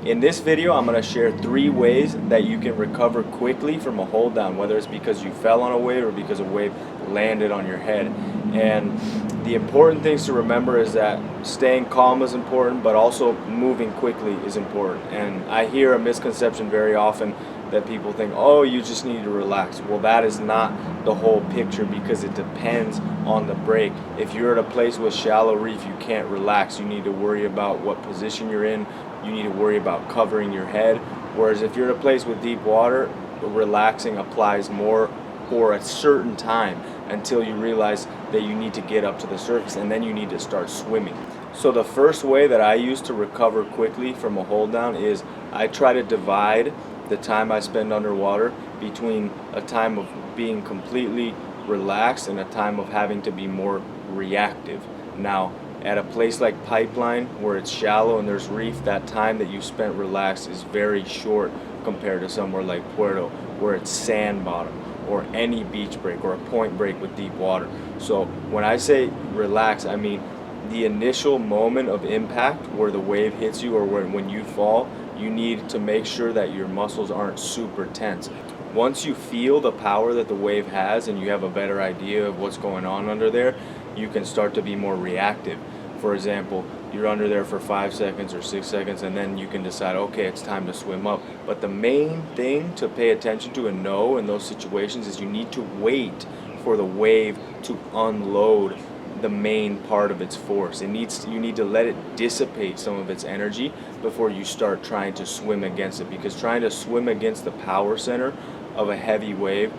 In this video, I'm going to share 3 ways that you can recover quickly from a hold down, whether it's because you fell on a wave or because a wave landed on your head. And the important things to remember is that staying calm is important, but also moving quickly is important. And I hear a misconception very often that people think, oh, you just need to relax. Well, that is not the whole picture, because it depends on the break. If you're at a place with shallow reef, you can't relax. You need to worry about what position you're in. You need to worry about covering your head. Whereas if you're at a place with deep water, relaxing applies more for a certain time until you realize that you need to get up to the surface, and then you need to start swimming. So the first way that I use to recover quickly from a hold down is I try to divide the time I spend underwater between a time of being completely relaxed and a time of having to be more reactive. Now, at a place like Pipeline, where it's shallow and there's reef, that time that you spent relaxed is very short compared to somewhere like Puerto, where it's sand bottom, or any beach break or a point break with deep water. So when I say relax, I mean the initial moment of impact where the wave hits you, or when you fall, you need to make sure that your muscles aren't super tense. Once you feel the power that the wave has and you have a better idea of what's going on under there, you can start to be more reactive. For example, you're under there for 5 seconds or 6 seconds, and then you can decide, okay, it's time to swim up. But the main thing to pay attention to and know in those situations is you need to wait for the wave to unload the main part of its force. You need to let it dissipate some of its energy before you start trying to swim against it, because trying to swim against the power center of a heavy wave,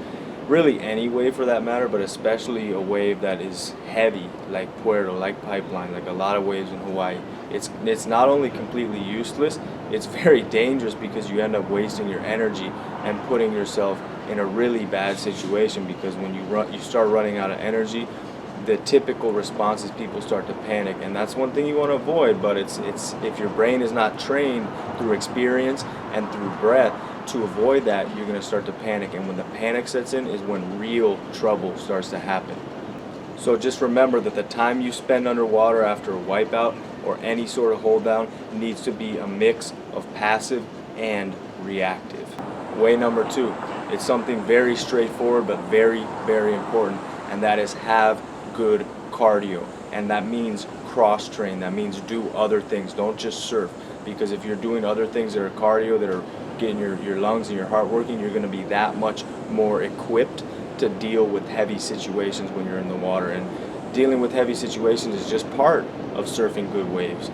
really any wave for that matter, but especially a wave that is heavy like Puerto, like Pipeline, like a lot of waves in Hawaii, it's not only completely useless, it's very dangerous, because you end up wasting your energy and putting yourself in a really bad situation. Because when you start running out of energy, the typical response is people start to panic, and that's one thing you want to avoid. But it's if your brain is not trained through experience and through breath to avoid that, you're going to start to panic, and when the panic sets in is when real trouble starts to happen. So just remember that the time you spend underwater after a wipeout or any sort of hold down needs to be a mix of passive and reactive. Way number 2, it's something very straightforward but very, very important, and that is have good cardio. And that means cross train. That means do other things. Don't just surf, because if you're doing other things that are cardio, that are getting your lungs and your heart working, you're going to be that much more equipped to deal with heavy situations when you're in the water. And dealing with heavy situations is just part of surfing good waves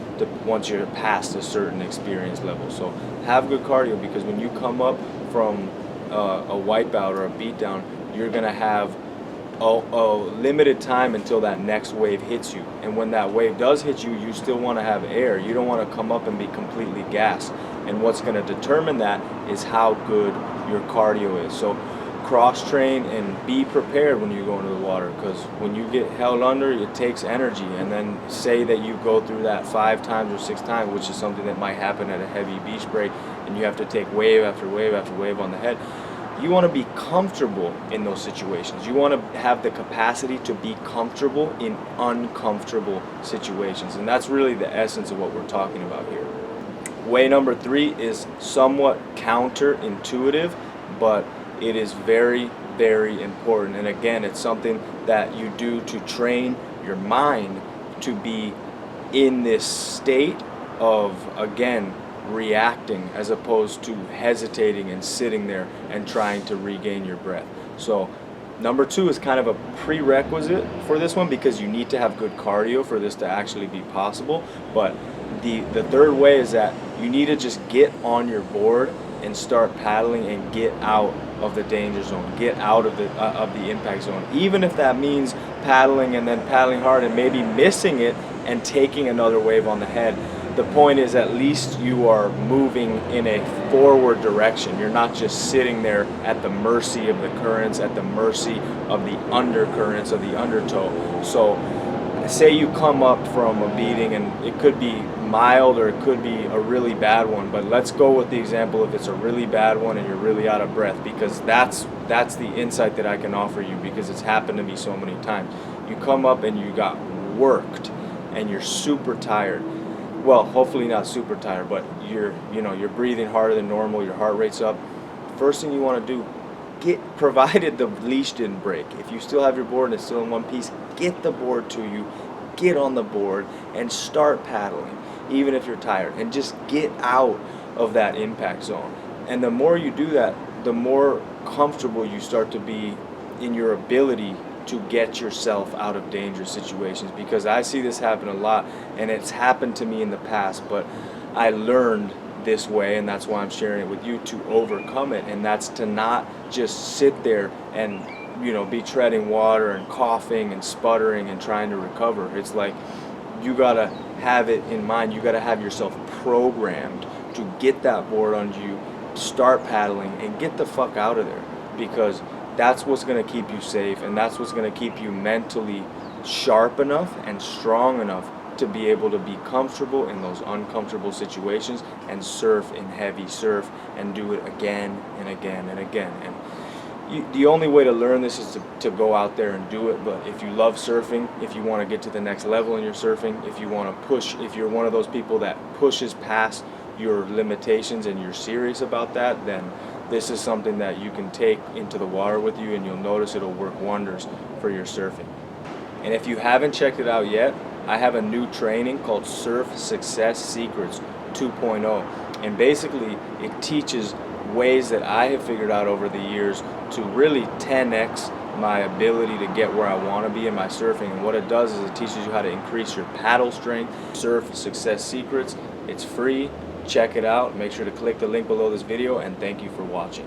once you're past a certain experience level. So have good cardio, because when you come up from a wipeout or a beatdown, you're going to have a limited time until that next wave hits you. And when that wave does hit you, you still want to have air. You don't want to come up and be completely gassed. And what's going to determine that is how good your cardio is. So cross train and be prepared when you go into the water, because when you get held under, it takes energy. And then say that you go through that 5 times or 6 times, which is something that might happen at a heavy beach break, and you have to take wave after wave after wave on the head. You want to be comfortable in those situations. You want to have the capacity to be comfortable in uncomfortable situations. And that's really the essence of what we're talking about here. Way number 3 is somewhat counterintuitive, but it is very, very important. And again, it's something that you do to train your mind to be in this state of, again, reacting, as opposed to hesitating and sitting there and trying to regain your breath. So number 2 is kind of a prerequisite for this one, because you need to have good cardio for this to actually be possible. But the third way is that you need to just get on your board and start paddling and get out of the danger zone, get out of the impact zone, even if that means paddling and then paddling hard and maybe missing it and taking another wave on the head. The point is, at least you are moving in a forward direction. You're not just sitting there at the mercy of the currents, at the mercy of the undercurrents of the undertow. So say you come up from a beating, and it could be mild or it could be a really bad one, but let's go with the example if it's a really bad one and you're really out of breath, because that's the insight that I can offer you, because it's happened to me so many times. You come up and you got worked and you're super tired. well, hopefully not super tired, but you're breathing harder than normal, your heart rate's up. First thing you want to do, provided the leash didn't break. If you still have your board and it's still in one piece, get the board to you, get on the board and start paddling, even if you're tired, and just get out of that impact zone. And the more you do that, the more comfortable you start to be in your ability to get yourself out of dangerous situations, because I see this happen a lot, and it's happened to me in the past, but I learned this way, and that's why I'm sharing it with you, to overcome it. And that's to not just sit there and be treading water and coughing and sputtering and trying to recover. It's like you gotta have it in mind, you gotta have yourself programmed to get that board under you, start paddling, and get the fuck out of there, because that's what's going to keep you safe, and that's what's going to keep you mentally sharp enough and strong enough to be able to be comfortable in those uncomfortable situations and surf in heavy surf and do it again and again and again. And the only way to learn this is to go out there and do it. But if you love surfing, if you want to get to the next level in your surfing, if you want to push, if you're one of those people that pushes past your limitations and you're serious about that, then this is something that you can take into the water with you, and you'll notice it'll work wonders for your surfing. And if you haven't checked it out yet, I have a new training called Surf Success Secrets 2.0. And basically it teaches ways that I have figured out over the years to really 10x my ability to get where I want to be in my surfing. And what it does is it teaches you how to increase your paddle strength. Surf Success Secrets. It's free. Check it out. Make sure to click the link below this video, and thank you for watching.